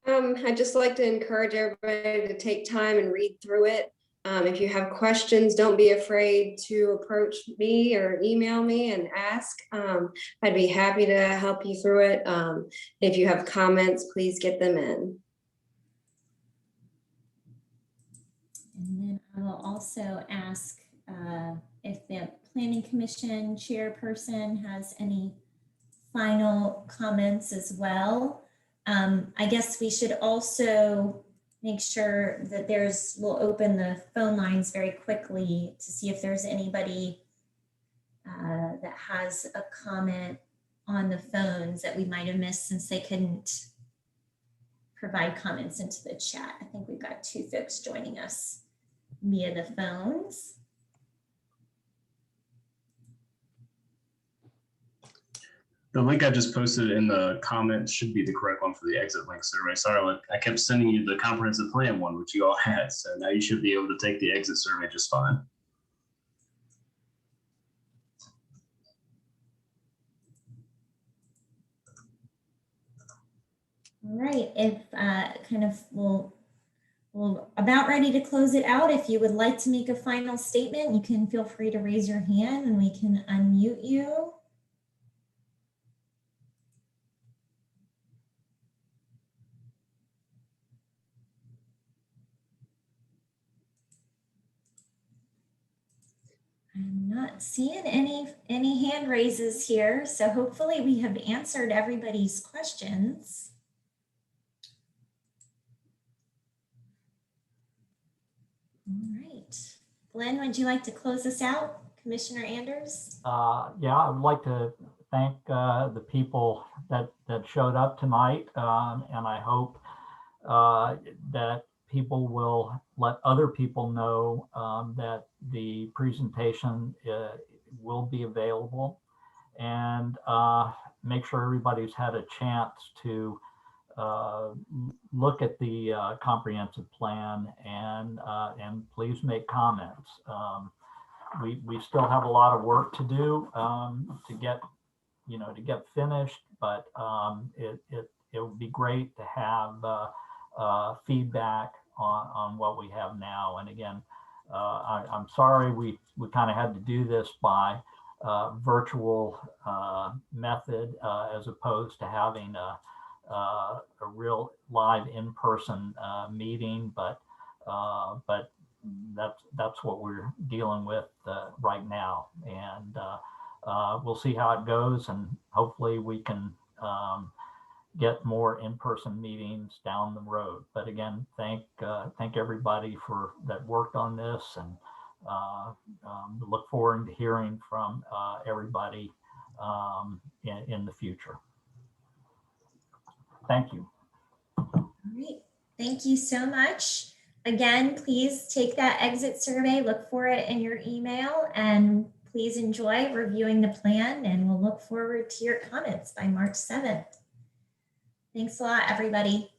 I'd just like to encourage everybody to take time and read through it. If you have questions, don't be afraid to approach me or email me and ask. I'd be happy to help you through it. If you have comments, please get them in. And then I will also ask if the Planning Commission chairperson has any final comments as well. I guess we should also make sure that we'll open the phone lines very quickly to see if there's anybody that has a comment on the phones that we might have missed since they couldn't provide comments into the chat. I think we've got 2 folks joining us via the phones. The link I just posted in the comments should be the correct one for the exit link survey. Sorry, I kept sending you the comprehensive plan one, which you all had. So now you should be able to take the exit survey just fine. All right, if we're about ready to close it out. If you would like to make a final statement, you can feel free to raise your hand and we can unmute you. I'm not seeing any hand raises here, so hopefully we have answered everybody's questions. All right, Glenn, would you like to close us out? Commissioner Anders? Yeah, I would like to thank the people that showed up tonight, and I hope that people will let other people know that the presentation will be available, and make sure everybody's had a chance to look at the comprehensive plan and please make comments. We still have a lot of work to do to get finished, but it would be great to have feedback on what we have now. And again, I'm sorry we kind of had to do this by virtual method as opposed to having a real live in-person meeting, but that's what we're dealing with right now, and we'll see how it goes, and hopefully we can get more in-person meetings down the road. But again, thank everybody that worked on this, and look forward to hearing from everybody in the future. Thank you. All right, thank you so much. Again, please take that exit survey, look for it in your email, and please enjoy reviewing the plan, and we'll look forward to your comments by March 7th. Thanks a lot, everybody.